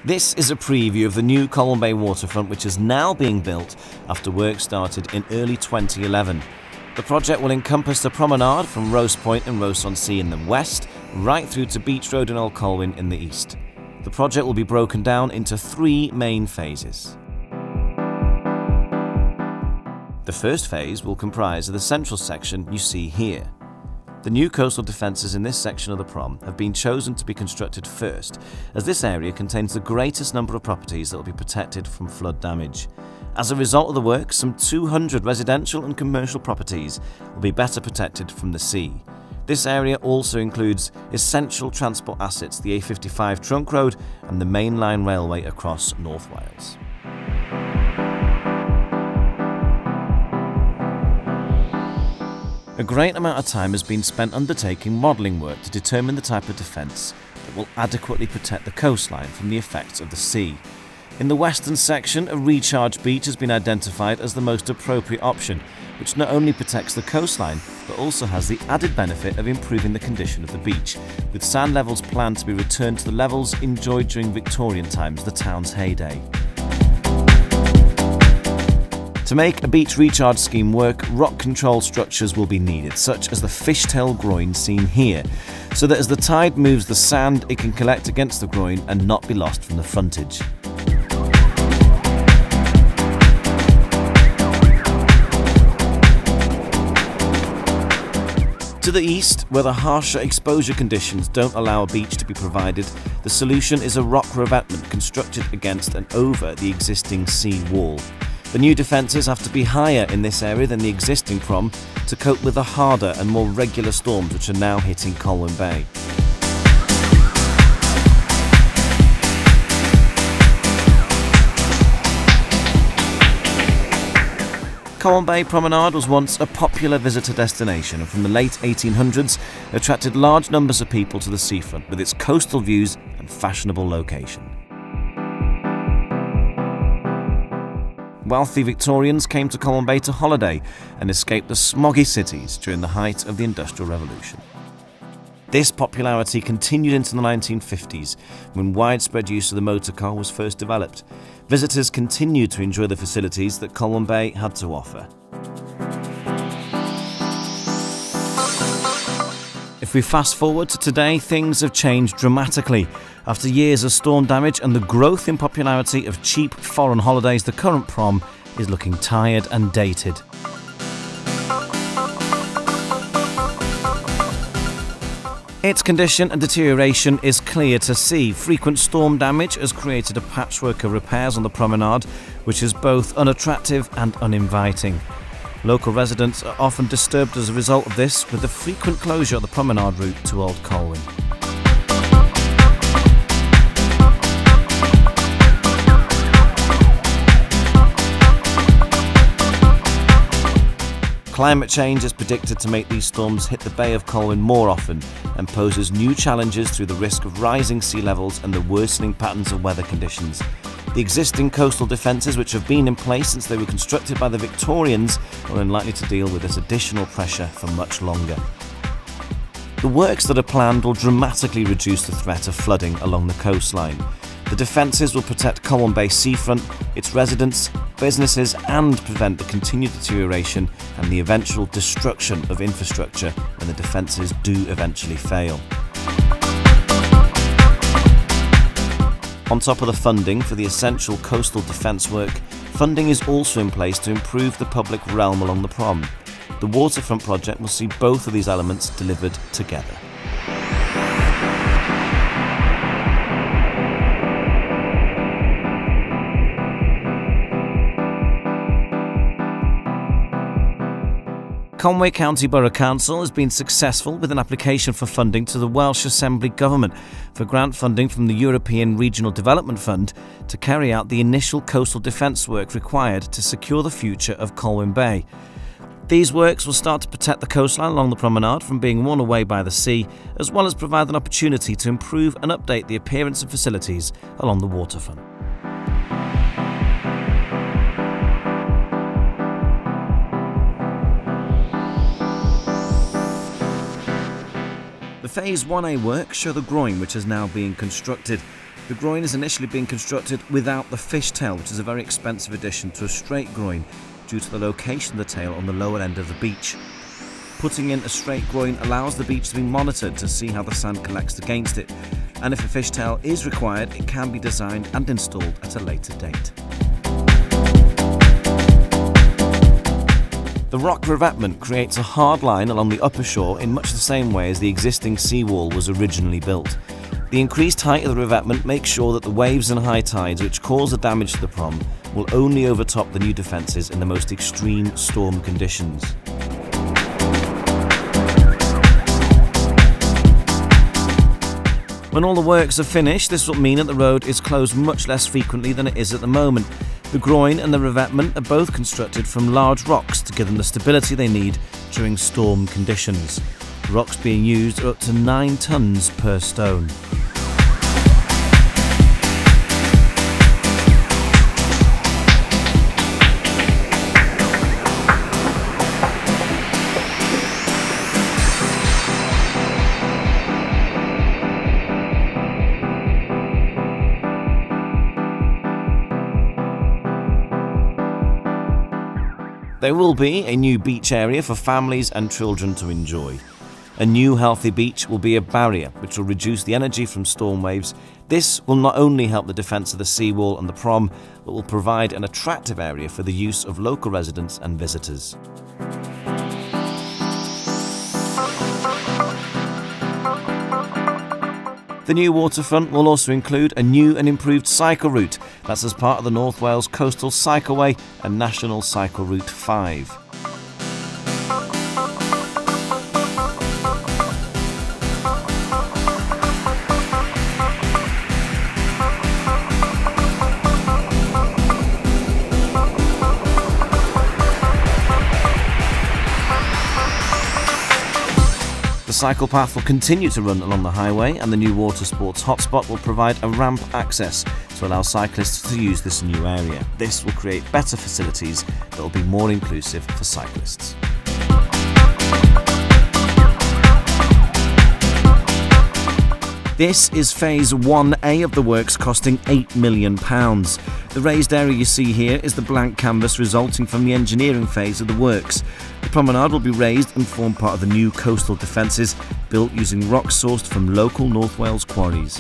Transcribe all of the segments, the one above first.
This is a preview of the new Colwyn Bay waterfront, which is now being built after work started in early 2011. The project will encompass the promenade from Rose Point and Rose-on-Sea in the west, right through to Beach Road and Old Colwyn in the east. The project will be broken down into 3 main phases. The first phase will comprise of the central section you see here. The new coastal defences in this section of the prom have been chosen to be constructed first, as this area contains the greatest number of properties that will be protected from flood damage. As a result of the work, some 200 residential and commercial properties will be better protected from the sea. This area also includes essential transport assets, the A55 trunk road and the mainline railway across North Wales. A great amount of time has been spent undertaking modelling work to determine the type of defence that will adequately protect the coastline from the effects of the sea. In the western section, a recharge beach has been identified as the most appropriate option, which not only protects the coastline, but also has the added benefit of improving the condition of the beach, with sand levels planned to be returned to the levels enjoyed during Victorian times, the town's heyday. To make a beach recharge scheme work, rock control structures will be needed, such as the fishtail groin seen here, so that as the tide moves the sand, it can collect against the groin and not be lost from the frontage. To the east, where the harsher exposure conditions don't allow a beach to be provided, the solution is a rock revetment constructed against and over the existing sea wall. The new defences have to be higher in this area than the existing prom to cope with the harder and more regular storms which are now hitting Colwyn Bay. Colwyn Bay Promenade was once a popular visitor destination and from the late 1800s attracted large numbers of people to the seafront with its coastal views and fashionable location. Wealthy Victorians came to Colwyn Bay to holiday and escape the smoggy cities during the height of the Industrial Revolution. This popularity continued into the 1950s, when widespread use of the motor car was first developed. Visitors continued to enjoy the facilities that Colwyn Bay had to offer. If we fast forward to today, things have changed dramatically. After years of storm damage and the growth in popularity of cheap foreign holidays, the current prom is looking tired and dated. Its condition and deterioration is clear to see. Frequent storm damage has created a patchwork of repairs on the promenade, which is both unattractive and uninviting. Local residents are often disturbed as a result of this, with the frequent closure of the promenade route to Old Colwyn. Climate change is predicted to make these storms hit the Bay of Colwyn more often and poses new challenges through the risk of rising sea levels and the worsening patterns of weather conditions. The existing coastal defences, which have been in place since they were constructed by the Victorians, are unlikely to deal with this additional pressure for much longer. The works that are planned will dramatically reduce the threat of flooding along the coastline. The defences will protect Colwyn Bay seafront, its residents, businesses and prevent the continued deterioration and the eventual destruction of infrastructure when the defences do eventually fail. On top of the funding for the essential coastal defence work, funding is also in place to improve the public realm along the prom. The waterfront project will see both of these elements delivered together. Conwy County Borough Council has been successful with an application for funding to the Welsh Assembly Government for grant funding from the European Regional Development Fund to carry out the initial coastal defence work required to secure the future of Colwyn Bay. These works will start to protect the coastline along the promenade from being worn away by the sea, as well as provide an opportunity to improve and update the appearance of facilities along the waterfront. The Phase 1A works show the groin which is now being constructed. The groin is initially being constructed without the fishtail, which is a very expensive addition to a straight groin due to the location of the tail on the lower end of the beach. Putting in a straight groin allows the beach to be monitored to see how the sand collects against it, and if a fishtail is required, it can be designed and installed at a later date. The rock revetment creates a hard line along the upper shore in much the same way as the existing seawall was originally built. The increased height of the revetment makes sure that the waves and high tides which cause the damage to the prom will only overtop the new defences in the most extreme storm conditions. When all the works are finished, this will mean that the road is closed much less frequently than it is at the moment. The groin and the revetment are both constructed from large rocks to give them the stability they need during storm conditions. The rocks being used are up to 9 tonnes per stone. There will be a new beach area for families and children to enjoy. A new healthy beach will be a barrier which will reduce the energy from storm waves. This will not only help the defence of the seawall and the prom, but will provide an attractive area for the use of local residents and visitors. The new waterfront will also include a new and improved cycle route. That's as part of the North Wales Coastal Cycleway and National Cycle Route 5. The cycle path will continue to run along the highway, and the new water sports hotspot will provide a ramp access to allow cyclists to use this new area. This will create better facilities that will be more inclusive for cyclists. This is Phase 1A of the works, costing £8 million. The raised area you see here is the blank canvas resulting from the engineering phase of the works. The promenade will be raised and form part of the new coastal defences, built using rock sourced from local North Wales quarries.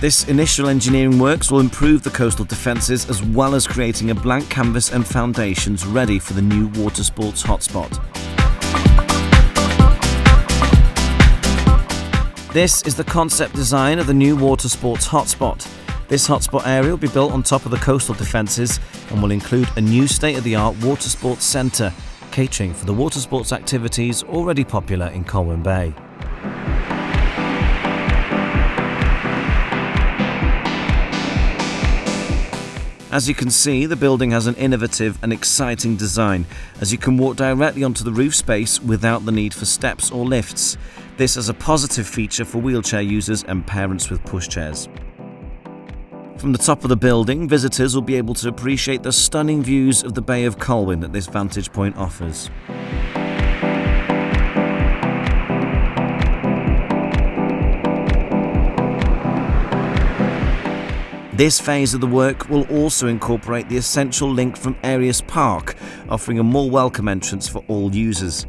This initial engineering works will improve the coastal defences as well as creating a blank canvas and foundations ready for the new water sports hotspot. This is the concept design of the new water sports hotspot. This hotspot area will be built on top of the coastal defences and will include a new state-of-the-art water sports centre, catering for the water sports activities already popular in Colwyn Bay. As you can see, the building has an innovative and exciting design, as you can walk directly onto the roof space without the need for steps or lifts. This is a positive feature for wheelchair users and parents with pushchairs. From the top of the building, visitors will be able to appreciate the stunning views of the Bay of Colwyn that this vantage point offers. This phase of the work will also incorporate the essential link from Arias Park, offering a more welcome entrance for all users.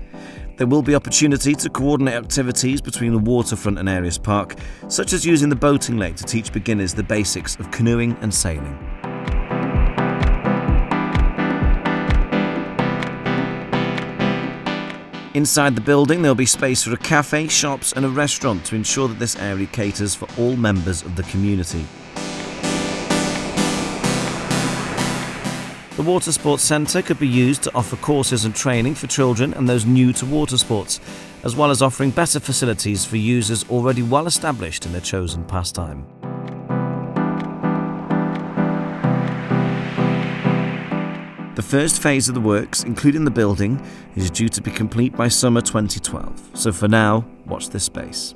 There will be opportunity to coordinate activities between the waterfront and Arias Park, such as using the boating lake to teach beginners the basics of canoeing and sailing. Inside the building there will be space for a cafe, shops and a restaurant to ensure that this area caters for all members of the community. The Water Sports Centre could be used to offer courses and training for children and those new to water sports, as well as offering better facilities for users already well established in their chosen pastime. The first phase of the works, including the building, is due to be complete by summer 2012, so for now, watch this space.